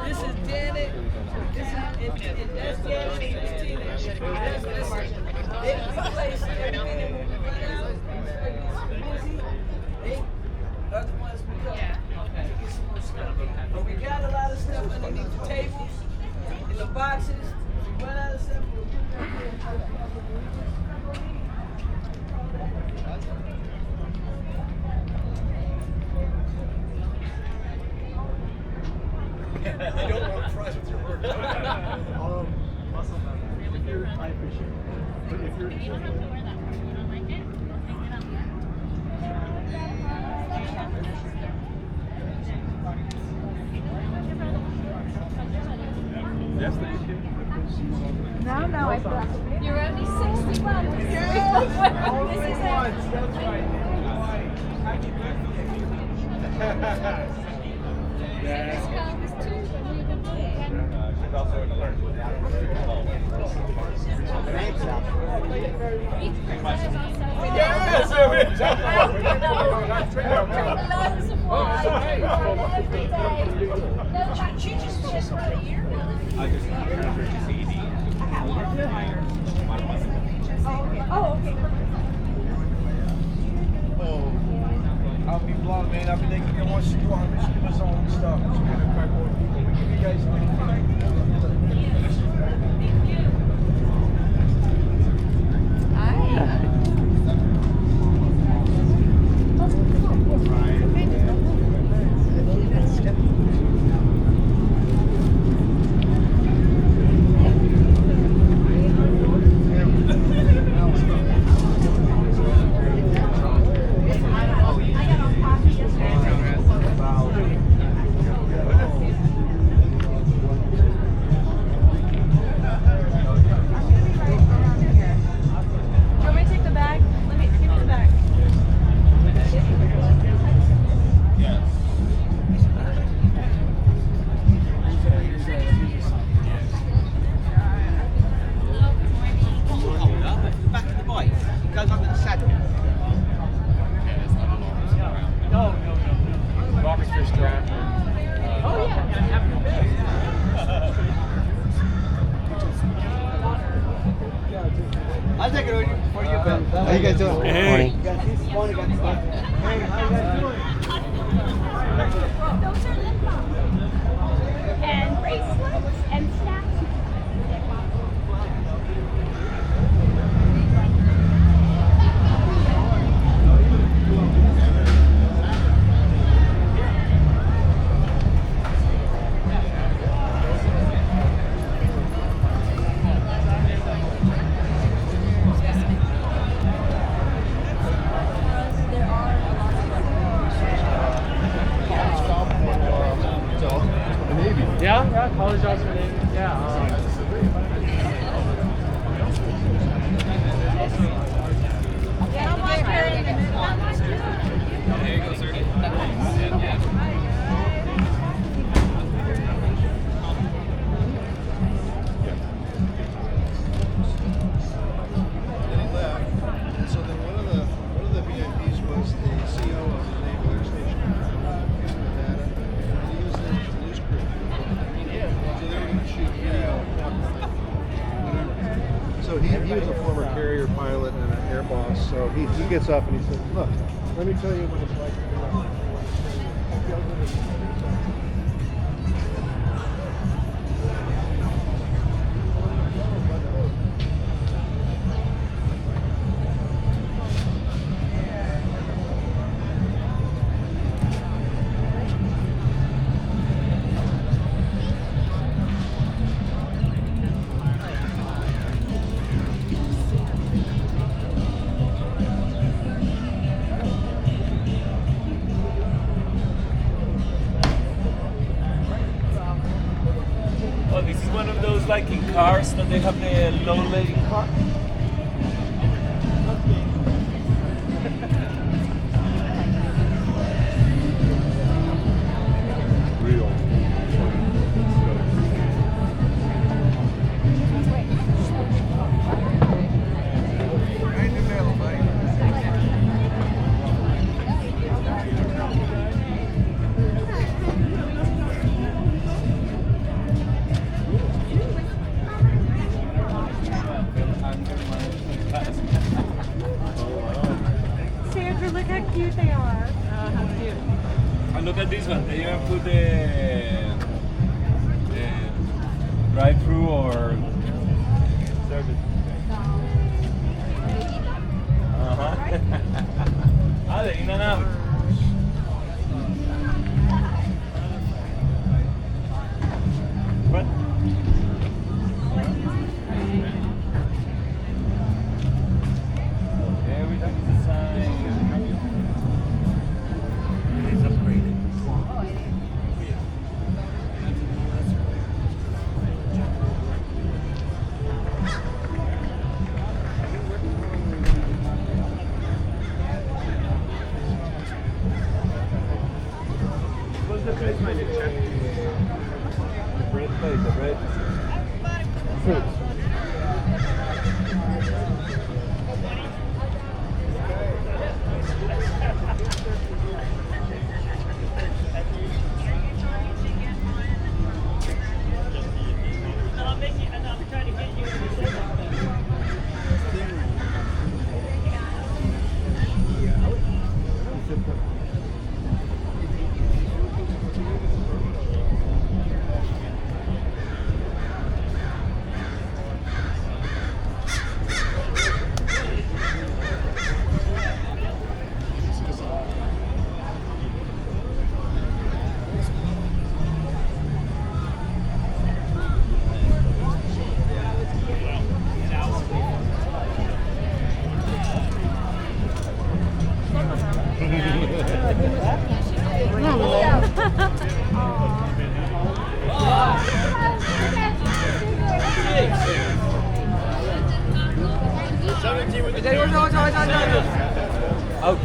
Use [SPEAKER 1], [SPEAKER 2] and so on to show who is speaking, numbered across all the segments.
[SPEAKER 1] This is Janet. And that's Janet and Christina. That's they replace everything when we run out. It's busy. They other ones we go. Okay. Get some more stuff. But we got a lot of stuff underneath the tables, in the boxes. We run out of stuff. We'll get back there.
[SPEAKER 2] You don't want to fries with your burger. Muscle memory. If you're, I appreciate it. But if you're, you don't have to wear that part. You don't like it? We'll take it up. Yes, thank you.
[SPEAKER 3] No, I forgot.
[SPEAKER 4] You're only 61.
[SPEAKER 3] Yes!
[SPEAKER 4] This is it.
[SPEAKER 2] That's right.
[SPEAKER 4] This car was 2 when we were born.
[SPEAKER 2] She's also an alert. Yes,
[SPEAKER 4] Loads of wine every day. No, she just for a year.
[SPEAKER 2] I just transferred to CD.
[SPEAKER 3] Oh, okay.
[SPEAKER 5] Oh, I'll be blunt, man. I've been thinking I want to do our Christmas own stuff. So we're gonna crack more people. We give you guys
[SPEAKER 6] I'll take it over for you.
[SPEAKER 5] How you guys doing?
[SPEAKER 6] Hey.
[SPEAKER 5] Hey, how you guys doing?
[SPEAKER 4] Those are lip balms. And bracelets and snacks.
[SPEAKER 2] Yeah, college jobs for Navy. Yeah. There you go, sir.
[SPEAKER 5] So then one of the VIPs was the CEO of the Naval Air Station Nevada, and he was the news crew. So they were going to shoot whatever. So he was a former carrier pilot and an air boss. So he gets up and he says, "Look, let me tell you what it's like to be on."
[SPEAKER 2] Oh, this is one of those like in cars that they have the low leg car.
[SPEAKER 7] look at this one. They even put the drive-through or service. Ah, de in and out. What? Everything is designed. It's upgraded. What's the place my new check? The bread place, the bread. Fruits. Out.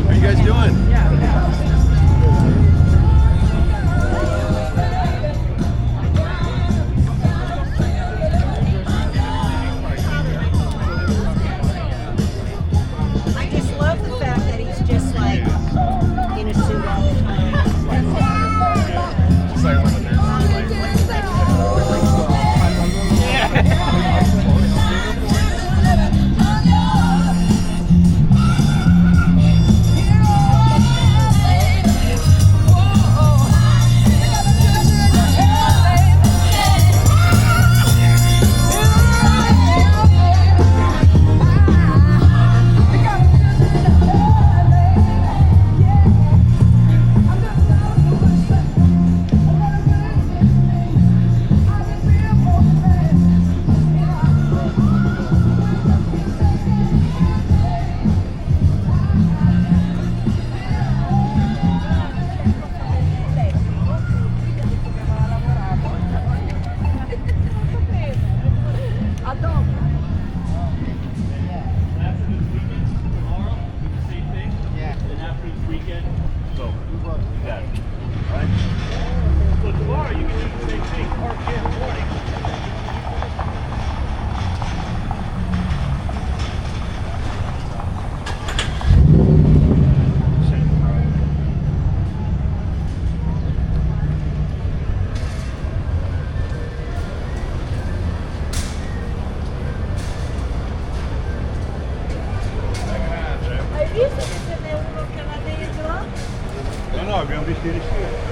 [SPEAKER 5] How you guys doing?
[SPEAKER 8] I just love the fact that he's just like in a suit all the time.
[SPEAKER 5] Just like one of those.
[SPEAKER 8] Hai visto che ce n'è uno canadese là?
[SPEAKER 5] No, no, abbiamo visto ieri sera.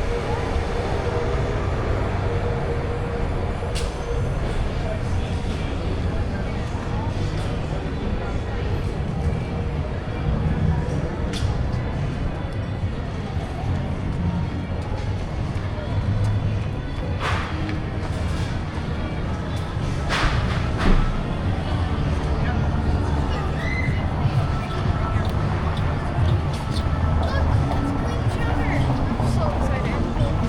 [SPEAKER 3] So excited.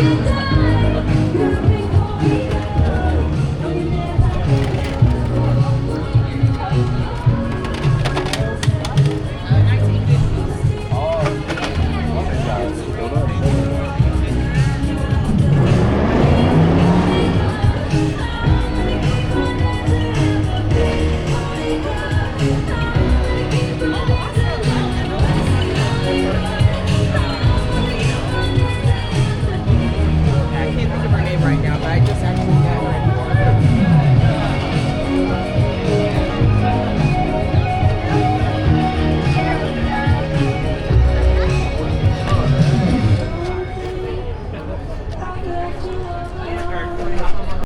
[SPEAKER 4] Thank you.